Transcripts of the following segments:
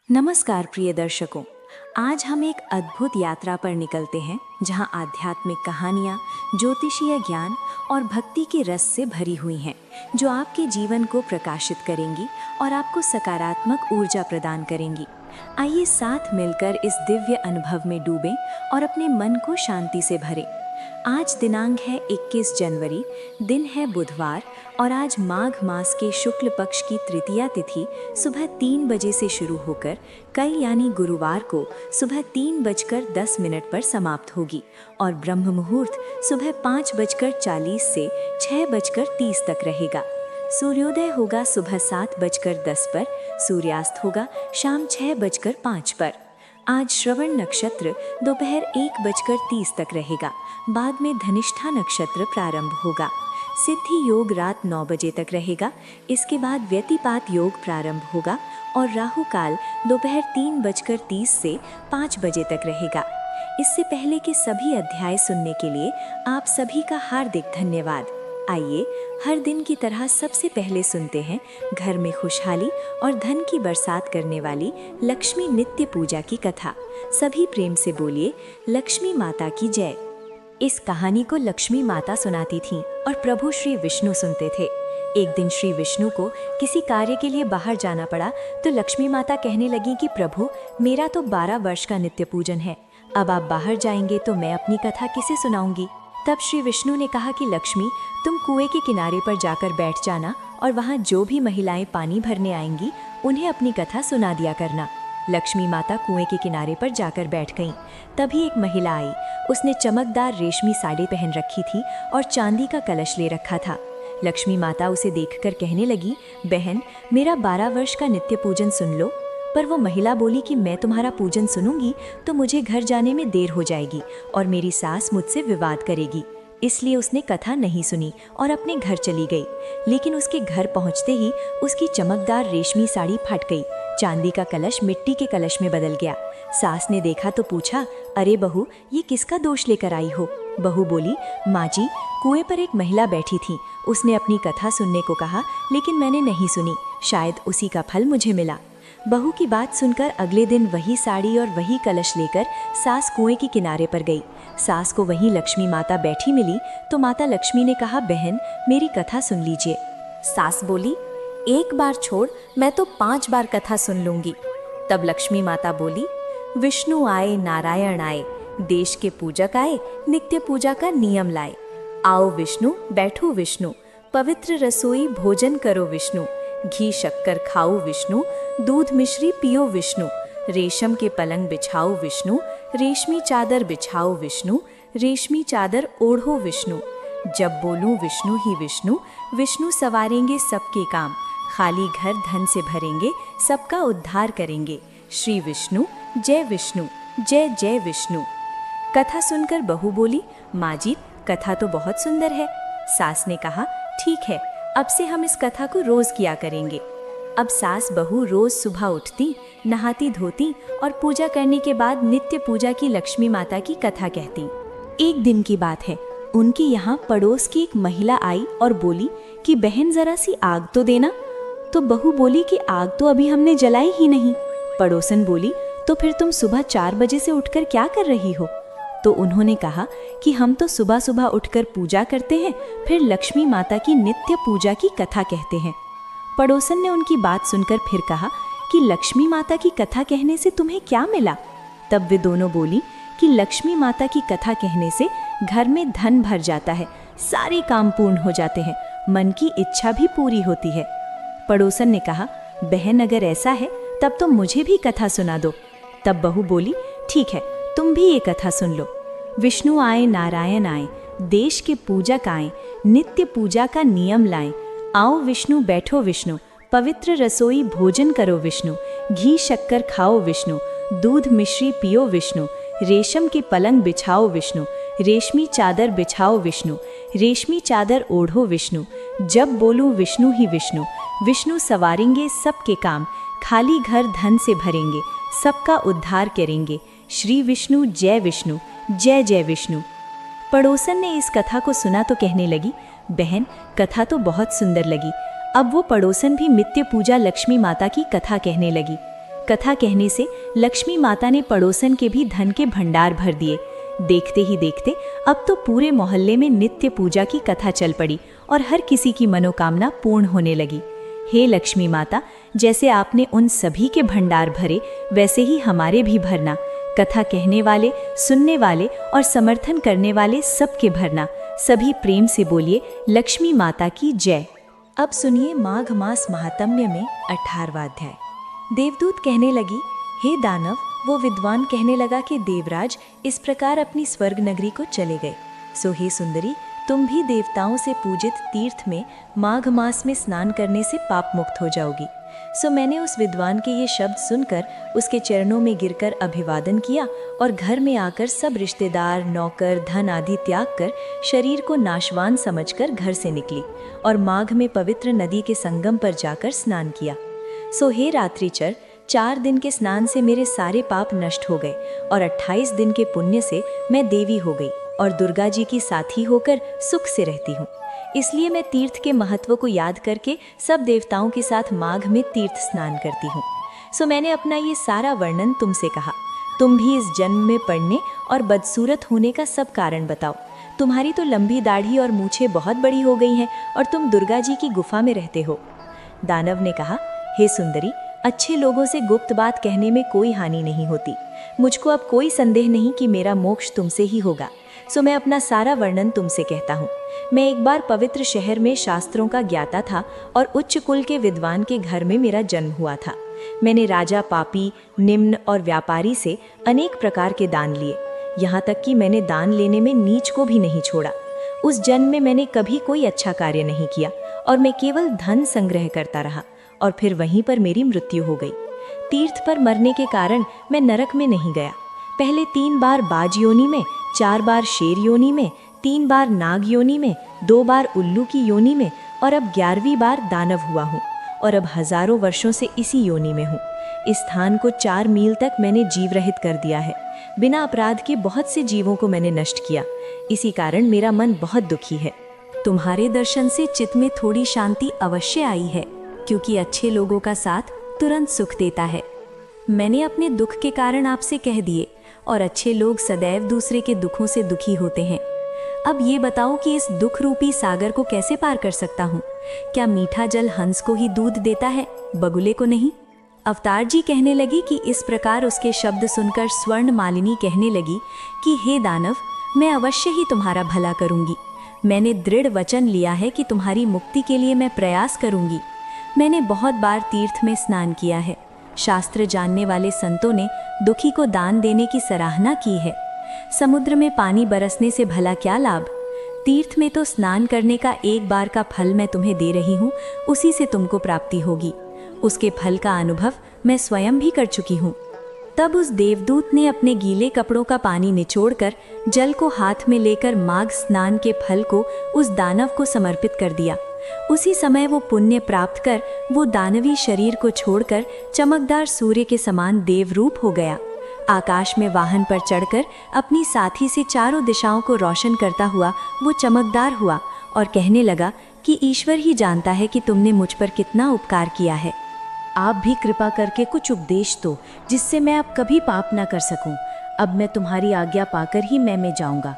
नमस्कार प्रिय दर्शकों। आज हम एक अद्भुत यात्रा पर निकलते हैं जहां आध्यात्मिक कहानियां, ज्योतिषीय ज्ञान और भक्ति के रस से भरी हुई हैं, जो आपके जीवन को प्रकाशित करेंगी और आपको सकारात्मक ऊर्जा प्रदान करेंगी। आइए साथ मिलकर इस दिव्य अनुभव में डूबें और अपने मन को शांति से भरें। आज दिनांक है 21 जनवरी, दिन है बुधवार और आज माघ मास के शुक्ल पक्ष की तृतीया तिथि सुबह 3 बजे से शुरू होकर कल यानी गुरुवार को सुबह 3:10 पर समाप्त होगी और ब्रह्म मुहूर्त सुबह 5:40 से 6:30 तक रहेगा। सूर्योदय होगा सुबह 7:10 पर, सूर्यास्त होगा शाम 6:05 पर। आज श्रवण नक्षत्र दोपहर 1:30 तक रहेगा, बाद में धनिष्ठा नक्षत्र प्रारंभ होगा। सिद्धि योग रात 9 बजे तक रहेगा, इसके बाद व्यतिपात योग प्रारंभ होगा और राहु काल दोपहर 3:30 से 5 बजे तक रहेगा। इससे पहले के सभी अध्याय सुनने के लिए आप सभी का हार्दिक धन्यवाद। आइए हर दिन की तरह सबसे पहले सुनते हैं घर में खुशहाली और धन की बरसात करने वाली लक्ष्मी नित्य पूजा की कथा। सभी प्रेम से बोलिए लक्ष्मी माता की जय। इस कहानी को लक्ष्मी माता सुनाती थीं और प्रभु श्री विष्णु सुनते थे। एक दिन श्री विष्णु को किसी कार्य के लिए बाहर जाना पड़ा तो लक्ष्मी माता कहने लगी कि प्रभु, मेरा तो 12 वर्ष का नित्य पूजन है, अब आप बाहर जाएंगे तो मैं अपनी कथा किसे सुनाऊंगी। तब श्री विष्णु ने कहा कि लक्ष्मी, तुम कुएं के किनारे पर जाकर बैठ जाना और वहाँ जो भी महिलाएं पानी भरने आएंगी उन्हें अपनी कथा सुना दिया करना। लक्ष्मी माता कुएं के किनारे पर जाकर बैठ गईं। तभी एक महिला आई। उसने चमकदार रेशमी साड़ी पहन रखी थी और चांदी का कलश ले रखा था। लक्ष्मी माता उसे देखकर कहने लगी, बहन, मेरा 12 वर्ष का नित्य पूजन सुन लो। पर वो महिला बोली कि मैं तुम्हारा पूजन सुनूंगी तो मुझे घर जाने में देर हो जाएगी और मेरी सास मुझसे विवाद करेगी, इसलिए उसने कथा नहीं सुनी और अपने घर चली गई। लेकिन उसके घर पहुंचते ही उसकी चमकदार रेशमी साड़ी फट गई, चांदी का कलश मिट्टी के कलश में बदल गया। सास ने देखा तो पूछा, अरे बहू, ये किसका दोष लेकर आई हो? बहू बोली, माँ जी, कुएं पर एक महिला बैठी थी, उसने अपनी कथा सुनने को कहा लेकिन मैंने नहीं सुनी, शायद उसी का फल मुझे मिला। बहू की बात सुनकर अगले दिन वही साड़ी और वही कलश लेकर सास कुएं के किनारे पर गई। सास को वहीं लक्ष्मी माता बैठी मिली तो माता लक्ष्मी ने कहा, बहन, मेरी कथा सुन लीजिए। सास बोली, एक बार छोड़, मैं तो 5 बार कथा सुन लूंगी। तब लक्ष्मी माता बोली, विष्णु आए नारायण आए, देश के पूजक आए, नित्य पूजा का नियम लाए। आओ विष्णु, बैठो विष्णु, पवित्र रसोई भोजन करो विष्णु, घी शक्कर खाओ विष्णु, दूध मिश्री पियो विष्णु, रेशम के पलंग बिछाओ विष्णु, रेशमी चादर बिछाओ विष्णु, रेशमी चादर ओढ़ो विष्णु। जब बोलूं विष्णु ही विष्णु, विष्णु सवारेंगे सबके काम, खाली घर धन से भरेंगे, सबका उद्धार करेंगे। श्री विष्णु, जय विष्णु, जय जय विष्णु। कथा सुनकर बहू बोली, माँ जी, कथा तो बहुत सुंदर है। सास ने कहा, ठीक है, अब से हम इस कथा को रोज किया करेंगे। अब सास बहू रोज सुबह उठती, नहाती धोती और पूजा करने के बाद नित्य पूजा की लक्ष्मी माता की कथा कहती। एक दिन की बात है, उनके यहाँ पड़ोस की एक महिला आई और बोली कि बहन, जरा सी आग तो देना। तो बहू बोली कि आग तो अभी हमने जलाई ही नहीं। पड़ोसन बोली, तो फिर तुम सुबह 4 बजे से उठकर क्या कर रही हो? तो उन्होंने कहा कि हम तो सुबह सुबह उठकर पूजा करते हैं, फिर लक्ष्मी माता की नित्य पूजा की कथा कहते हैं। पड़ोसन ने उनकी बात सुनकर फिर कहा कि लक्ष्मी माता की कथा कहने से तुम्हें क्या मिला? तब वे दोनों बोली कि लक्ष्मी माता की कथा कहने से घर में धन भर जाता है, सारे काम पूर्ण हो जाते हैं, मन की इच्छा भी पूरी होती है। पड़ोसन ने कहा, बहन, अगर ऐसा है तब तो मुझे भी कथा सुना दो। तब बहू बोली, ठीक है, तुम भी ये कथा सुन लो। विष्णु आए नारायण आए, देश के पूजक आए, नित्य पूजा का नियम लाएं। आओ विष्णु, बैठो विष्णु, पवित्र रसोई भोजन करो विष्णु, घी शक्कर खाओ विष्णु, दूध मिश्री पियो विष्णु, रेशम के पलंग बिछाओ विष्णु, रेशमी चादर बिछाओ विष्णु, रेशमी चादर ओढ़ो विष्णु। जब बोलूं विष्णु ही विष्णु, विष्णु सवारेंगे सबके काम, खाली घर धन से भरेंगे, सबका उद्धार करेंगे। श्री विष्णु, जय विष्णु, जय जय विष्णु। पड़ोसन ने इस कथा को सुना तो कहने लगी, बहन, कथा तो बहुत सुंदर लगी। अब वो पड़ोसन भी नित्य पूजा लक्ष्मी माता की कथा कहने लगी। कथा कहने से लक्ष्मी माता ने पड़ोसन के भी धन के भंडार भर दिए। देखते ही देखते अब तो पूरे मोहल्ले में नित्य पूजा की कथा चल पड़ी और हर किसी की मनोकामना पूर्ण होने लगी। हे लक्ष्मी माता, जैसे आपने उन सभी के भंडार भरे, वैसे ही हमारे भी भरना। कथा कहने वाले, सुनने वाले और समर्थन करने वाले सबके भरना। सभी प्रेम से बोलिए लक्ष्मी माता की जय। अब सुनिए माघ मास महात्म्य में 18वां अध्याय। देवदूत कहने लगी, हे दानव। वो विद्वान कहने लगा कि देवराज इस प्रकार अपनी स्वर्ग नगरी को चले गए। सो हे सुंदरी, तुम भी देवताओं से पूजित तीर्थ में माघ मास में स्नान करने से पाप मुक्त हो जाओगी। सो मैंने उस विद्वान के ये शब्द सुनकर उसके चरणों में गिरकर अभिवादन किया और घर में आकर सब रिश्तेदार, नौकर, धन आदि त्याग कर शरीर को नाशवान समझकर घर से निकली और माघ में पवित्र नदी के संगम पर जाकर स्नान किया। सो हे रात्रिचर, 4 दिन के स्नान से मेरे सारे पाप नष्ट हो गए और 28 दिन के पुण्य से मैं देवी हो गई और दुर्गा जी की साथी होकर सुख से रहती हूँ। इसलिए मैं तीर्थ के महत्व को याद करके सब देवताओं के साथ माघ में तीर्थ स्नान करती हूँ। सो मैंने अपना ये सारा वर्णन तुमसे कहा। तुम भी इस जन्म में पड़ने और बदसूरत होने का सब कारण बताओ। तुम्हारी तो लंबी दाढ़ी और मूछें बहुत बड़ी हो गई हैं और तुम दुर्गा जी की गुफा में रहते हो। दानव ने कहा, हे सुंदरी, अच्छे लोगों से गुप्त बात कहने में कोई हानि नहीं होती। मुझको अब कोई संदेह नहीं कि मेरा मोक्ष तुमसे ही होगा। सो मैं अपना सारा वर्णन तुमसे कहता हूँ। मैं एक बार पवित्र शहर में शास्त्रों का ज्ञाता था और उच्च कुल के विद्वान के घर में मेरा जन्म हुआ था। मैंने राजा, पापी, निम्न और व्यापारी से अनेक प्रकार के दान लिए। यहाँ तक कि मैंने दान लेने में नीच को भी नहीं छोड़ा। उस जन्म में मैंने कभी कोई अच्छा कार्य नहीं किया और मैं केवल धन संग्रह करता रहा और फिर वहीं पर मेरी मृत्यु हो गई। तीर्थ पर मरने के कारण मैं नरक में नहीं गया। पहले 3 बार बाज योनि में, 4 बार शेर योनि में, 3 बार नाग योनि में, 2 बार उल्लू की योनि में और अब 11वीं बार दानव हुआ हूँ और अब हजारों वर्षों से इसी योनि में हूँ। इस स्थान को 4 मील तक मैंने जीव रहित कर दिया है। बिना अपराध के बहुत से जीवों को मैंने नष्ट किया। इसी कारण मेरा मन बहुत दुखी है। तुम्हारे दर्शन से चित्त में थोड़ी शांति अवश्य आई है, क्योंकि अच्छे लोगों का साथ तुरंत सुख देता है। मैंने अपने दुख के कारण आपसे कह दिए और अच्छे लोग सदैव दूसरे के दुखों से दुखी होते हैं। अब ये बताओ कि इस दुख रूपी सागर को कैसे पार कर सकता हूँ? क्या मीठा जल हंस को ही दूध देता है, बगुले को नहीं? अवतार जी कहने लगी कि इस प्रकार उसके शब्द सुनकर स्वर्ण मालिनी कहने लगी कि हे दानव, मैं अवश्य ही तुम्हारा भला करूंगी। मैंने दृढ़ वचन लिया है कि तुम्हारी मुक्ति के लिए मैं प्रयास करूंगी। मैंने बहुत बार तीर्थ में स्नान किया है। शास्त्र जानने वाले संतों ने दुखी को दान देने की सराहना की है। समुद्र में पानी बरसने से भला क्या लाभ? तीर्थ में तो स्नान करने का एक बार का फल मैं तुम्हें दे रही हूँ, उसी से तुमको प्राप्ति होगी। उसके फल का अनुभव मैं स्वयं भी कर चुकी हूँ। तब उस देवदूत ने अपने गीले कपड़ों का पानी निचोड़कर जल को हाथ में लेकर माघ स्नान के फल को उस दानव को समर्पित कर दिया। उसी समय वो पुण्य प्राप्त कर वो दानवी शरीर को छोड़कर चमकदार सूर्य के समान देवरूप हो गया। आकाश में वाहन पर चढ़कर अपनी साथी से चारों दिशाओं को रोशन करता हुआ वो चमकदार हुआ और कहने लगा कि ईश्वर ही जानता है कि तुमने मुझ पर कितना उपकार किया है। आप भी कृपा करके कुछ उपदेश दो, जिससे मैं अब कभी पाप ना कर सकूं। अब मैं तुम्हारी आज्ञा पाकर ही मैं में जाऊंगा।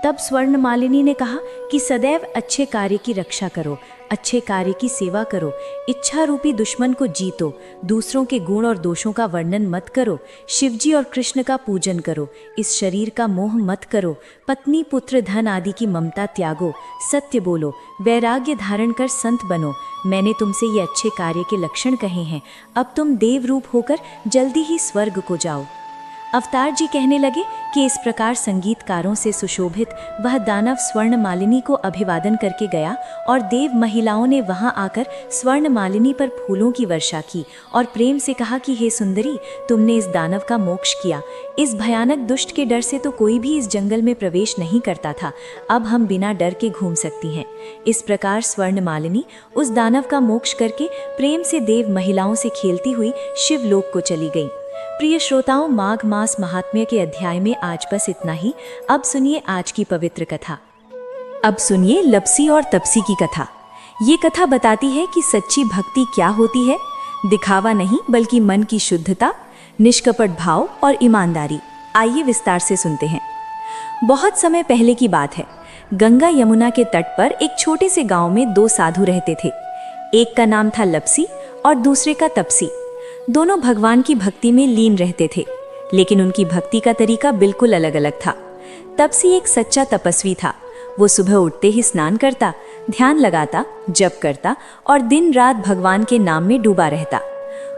तब स्वर्ण मालिनी ने कहा कि सदैव अच्छे कार्य की रक्षा करो, अच्छे कार्य की सेवा करो, इच्छा रूपी दुश्मन को जीतो, दूसरों के गुण और दोषों का वर्णन मत करो, शिवजी और कृष्ण का पूजन करो, इस शरीर का मोह मत करो, पत्नी पुत्र धन आदि की ममता त्यागो, सत्य बोलो, वैराग्य धारण कर संत बनो। मैंने तुमसे ये अच्छे कार्य के लक्षण कहे हैं। अब तुम देव रूप होकर जल्दी ही स्वर्ग को जाओ। अवतार जी कहने लगे कि इस प्रकार संगीतकारों से सुशोभित वह दानव स्वर्ण मालिनी को अभिवादन करके गया और देव महिलाओं ने वहां आकर स्वर्ण मालिनी पर फूलों की वर्षा की और प्रेम से कहा कि हे सुंदरी, तुमने इस दानव का मोक्ष किया। इस भयानक दुष्ट के डर से तो कोई भी इस जंगल में प्रवेश नहीं करता था। अब हम बिना डर के घूम सकती हैं। इस प्रकार स्वर्ण मालिनी उस दानव का मोक्ष करके प्रेम से देव महिलाओं से खेलती हुई शिवलोक को चली गई। प्रिय श्रोताओं, माघ मास महात्म्य के अध्याय में आज बस इतना ही। अब सुनिए आज की पवित्र कथा। अब सुनिए लपसी और तपसी की कथा। ये कथा बताती है कि सच्ची भक्ति क्या होती है। दिखावा नहीं बल्कि मन की शुद्धता, निष्कपट भाव और ईमानदारी। आइए विस्तार से सुनते हैं। बहुत समय पहले की बात है। गंगा यमुना के तट पर एक छोटे से गांव में दो साधु रहते थे। एक का नाम था लपसी और दूसरे का तपसी। दोनों भगवान की भक्ति में लीन रहते थे, लेकिन उनकी भक्ति का तरीका बिल्कुल अलग अलग था। तपसी एक सच्चा तपस्वी था। वो सुबह उठते ही स्नान करता, ध्यान लगाता, जप करता और दिन रात भगवान के नाम में डूबा रहता।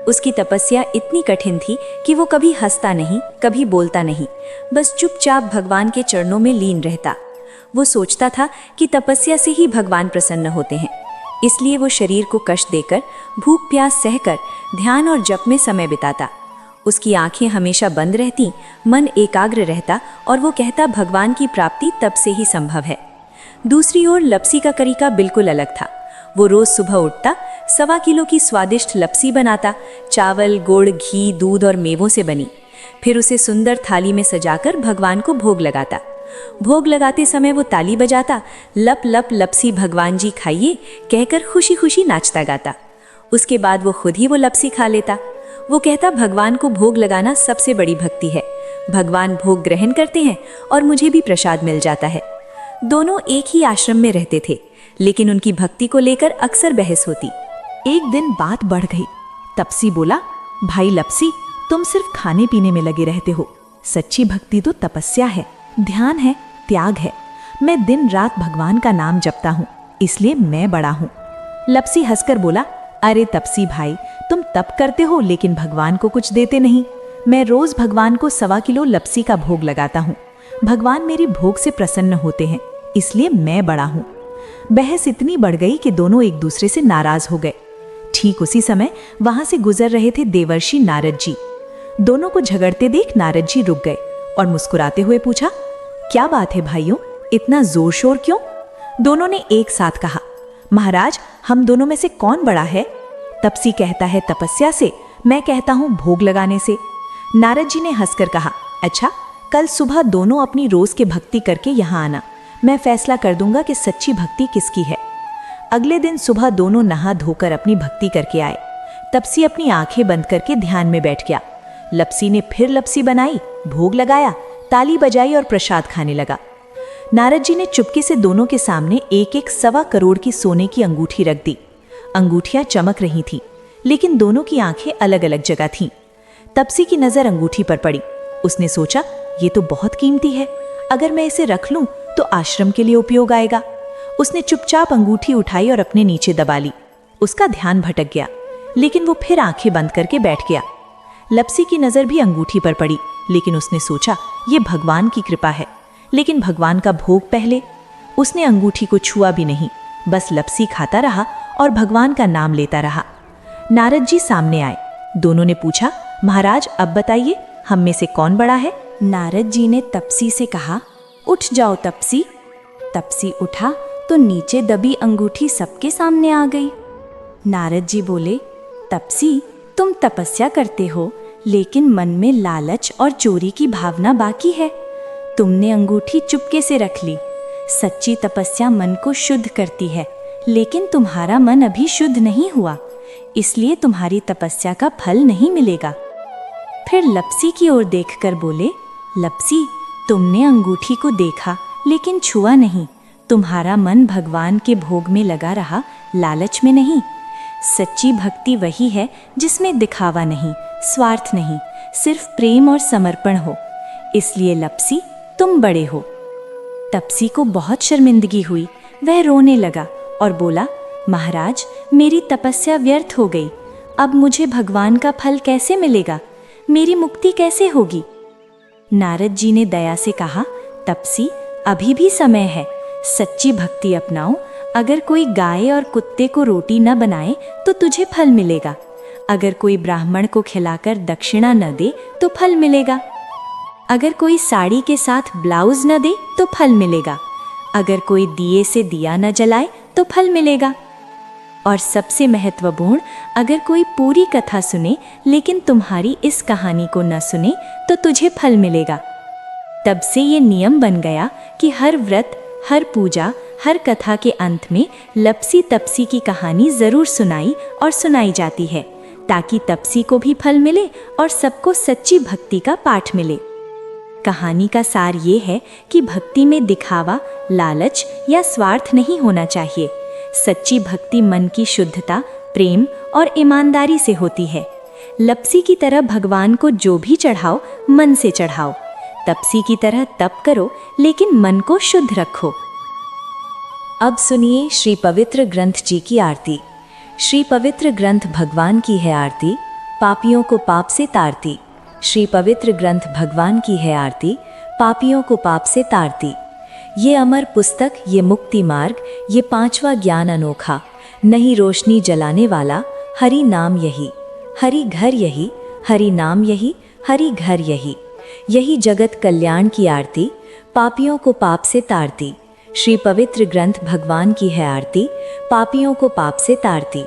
उसकी तपस्या इतनी कठिन थी कि वो कभी हंसता नहीं, कभी बोलता नहीं, बस चुपचाप भगवान के चरणों में लीन रहता। वो सोचता था कि तपस्या से ही भगवान प्रसन्न होते हैं, इसलिए वो शरीर को कष्ट देकर, भूख प्यास सहकर ध्यान और जप में समय बिताता। उसकी आंखें हमेशा बंद रहती, मन एकाग्र रहता और वो कहता भगवान की प्राप्ति तब से ही संभव है। दूसरी ओर लपसी का तरीका बिल्कुल अलग था। वो रोज सुबह उठता, 1.25 किलो की स्वादिष्ट लपसी बनाता, चावल, गुड़, घी, दूध और मेवों से बनी। फिर उसे सुंदर थाली में सजाकर भगवान को भोग लगाता। भोग लगाते समय वो ताली बजाता, लप लप लपसी भगवान जी खाइए कहकर खुशी खुशी नाचता गाता। उसके बाद वो खुद ही वो लपसी खा लेता। वो कहता भगवान को भोग लगाना सबसे बड़ी भक्ति है। भगवान भोग ग्रहण करते हैं और मुझे भी प्रसाद मिल जाता है। दोनों एक ही आश्रम में रहते थे, लेकिन उनकी भक्ति को लेकर अक्सर बहस होती। एक दिन बात बढ़ गई। तपसी बोला, भाई लपसी, तुम सिर्फ खाने पीने में लगे रहते हो। सच्ची भक्ति तो तपस्या है, ध्यान है, त्याग है। मैं दिन रात भगवान का नाम जपता हूँ, इसलिए मैं बड़ा हूँ। लपसी हंसकर बोला, अरे तपसी भाई, तुम तप करते हो लेकिन भगवान को कुछ देते नहीं। मैं रोज भगवान को 1.25 किलो लपसी का भोग लगाता हूँ। भगवान मेरी भोग से प्रसन्न होते हैं, इसलिए मैं बड़ा हूँ। बहस इतनी बढ़ गई कि दोनों एक दूसरे से नाराज हो गए। ठीक उसी समय वहां से गुजर रहे थे देवर्षि नारद जी। दोनों को झगड़ते देख नारद जी रुक गए और मुस्कुराते हुए पूछा, क्या बात है भाइयों, इतना जोर शोर क्यों? दोनों ने एक साथ कहा, महाराज, हम दोनों में से कौन बड़ा है? तपसी कहता है तपस्या से, मैं कहता हूँ भोग लगाने से। नारद जी ने हंसकर कहा, अच्छा, कल सुबह दोनों अपनी रोज के भक्ति करके यहाँ आना। मैं फैसला कर दूंगा कि सच्ची भक्ति किसकी है। अगले दिन सुबह दोनों नहा धोकर अपनी भक्ति करके आए। तपसी अपनी आंखें बंद करके ध्यान में बैठ गया। लपसी ने फिर लपसी बनाई, भोग लगाया, ताली बजाई और प्रसाद खाने लगा। नारद जी ने चुपके से दोनों के सामने एक 1.25 करोड़ की सोने की अंगूठी रख दी। अंगूठियां चमक रही थीं, लेकिन दोनों की आंखें अलग अलग जगह थीं। तपसी की नजर अंगूठी पर पड़ी। उसने सोचा, ये तो बहुत कीमती है, अगर मैं इसे रख लूं तो आश्रम के लिए उपयोग आएगा। उसने चुपचाप अंगूठी उठाई और अपने नीचे दबा ली। उसका ध्यान भटक गया, लेकिन वो फिर आंखें बंद करके बैठ गया। लपसी की नजर भी अंगूठी पर पड़ी, लेकिन उसने सोचा, ये भगवान की कृपा है, लेकिन भगवान का भोग पहले। उसने अंगूठी को छुआ भी नहीं, बस लपसी खाता रहा और भगवान का नाम लेता रहा। नारद जी सामने आए। दोनों ने पूछा, महाराज, अब बताइए, हम में से कौन बड़ा है? नारद जी ने तपसी से कहा, उठ जाओ तपसी। तपसी उठा तो नीचे दबी अंगूठी सबके सामने आ गई। नारद जी बोले, तपसी, तुम तपस्या करते हो, लेकिन मन में लालच और चोरी की भावना बाकी है। तुमने अंगूठी चुपके से रख ली। सच्ची तपस्या मन को शुद्ध करती है, लेकिन तुम्हारा मन अभी शुद्ध नहीं हुआ, इसलिए तुम्हारी तपस्या का फल नहीं मिलेगा। फिर लपसी की ओर देखकर बोले, लपसी, तुमने अंगूठी को देखा लेकिन छुआ नहीं। तुम्हारा मन भगवान के भोग में लगा रहा, लालच में नहीं। सच्ची भक्ति वही है जिसमें दिखावा नहीं, स्वार्थ नहीं, सिर्फ प्रेम और समर्पण हो। इसलिए लपसी, तुम बड़े हो। तपसी को बहुत शर्मिंदगी हुई। वह रोने लगा और बोला, महाराज, मेरी तपस्या व्यर्थ हो गई। अब मुझे भगवान का फल कैसे मिलेगा? मेरी मुक्ति कैसे होगी? नारद जी ने दया से कहा, तपसी, अभी भी समय है, सच्ची भक्ति अपनाओ। अगर कोई गाय और कुत्ते को रोटी न बनाए तो तुझे फल मिलेगा। अगर कोई ब्राह्मण को खिलाकर दक्षिणा न दे तो फल मिलेगा। अगर कोई साड़ी के साथ ब्लाउज न दे तो फल मिलेगा। अगर कोई दिए से दिया न जलाए तो फल मिलेगा। और सबसे महत्वपूर्ण, अगर कोई पूरी कथा सुने लेकिन तुम्हारी इस कहानी को न सुने तो तुझे फल मिलेगा। तब से ये नियम बन गया कि हर व्रत, हर पूजा, हर कथा के अंत में लपसी तपसी की कहानी जरूर सुनाई और सुनाई जाती है, ताकि तपसी को भी फल मिले और सबको सच्ची भक्ति का पाठ मिले। कहानी का सार ये है कि भक्ति में दिखावा, लालच या स्वार्थ नहीं होना चाहिए। सच्ची भक्ति मन की शुद्धता, प्रेम और ईमानदारी से होती है। लपसी की तरह भगवान को जो भी चढ़ाओ, मन से चढ़ाओ। तपसी की तरह तप करो, लेकिन मन को शुद्ध रखो। अब सुनिए श्री पवित्र ग्रंथ जी की आरती। श्री पवित्र ग्रंथ भगवान की है आरती, पापियों को पाप से तारती। श्री पवित्र ग्रंथ भगवान की है आरती, पापियों को पाप से तारती। ये अमर पुस्तक, ये मुक्ति मार्ग, ये पांचवा ज्ञान अनोखा। नहीं रोशनी जलाने वाला, हरि नाम यही, हरि घर यही, हरि नाम यही, हरि घर यही। यही जगत कल्याण की आरती, पापियों को पाप से तारती। श्री पवित्र ग्रंथ भगवान की है आरती, पापियों को पाप से तारती।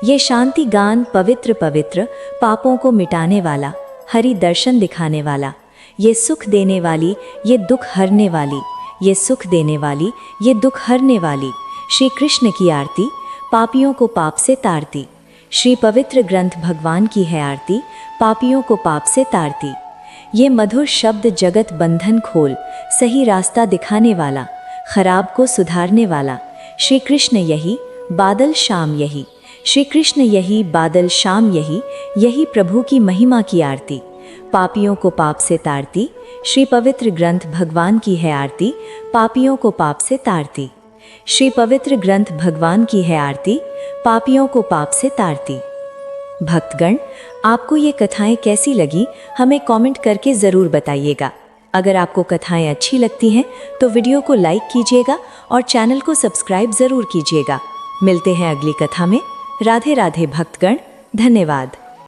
ये शांति गान पवित्र पवित्र, पापों को मिटाने वाला, हरि दर्शन दिखाने वाला। ये सुख देने वाली, ये दुख हरने वाली, ये सुख देने वाली, ये दुख हरने वाली। श्री कृष्ण की आरती, पापियों को पाप से तारती। श्री पवित्र ग्रंथ भगवान की है आरती, पापियों को पाप से तारती। ये मधुर शब्द जगत बंधन खोल, सही रास्ता दिखाने वाला, खराब को सुधारने वाला। श्री कृष्ण यही, बादल शाम यही। श्री कृष्ण यही, बादल शाम यही, यही प्रभु की महिमा की आरती, पापियों को पाप से तारती। श्री पवित्र ग्रंथ भगवान की है आरती, पापियों को पाप से तारती। श्री पवित्र ग्रंथ भगवान की है आरती, पापियों को पाप से तारती। भक्तगण, आपको ये कथाएं कैसी लगी, हमें कमेंट करके ज़रूर बताइएगा। अगर आपको कथाएं अच्छी लगती हैं तो वीडियो को लाइक कीजिएगा और चैनल को सब्सक्राइब ज़रूर कीजिएगा। मिलते हैं अगली कथा में। राधे राधे भक्तगण, धन्यवाद।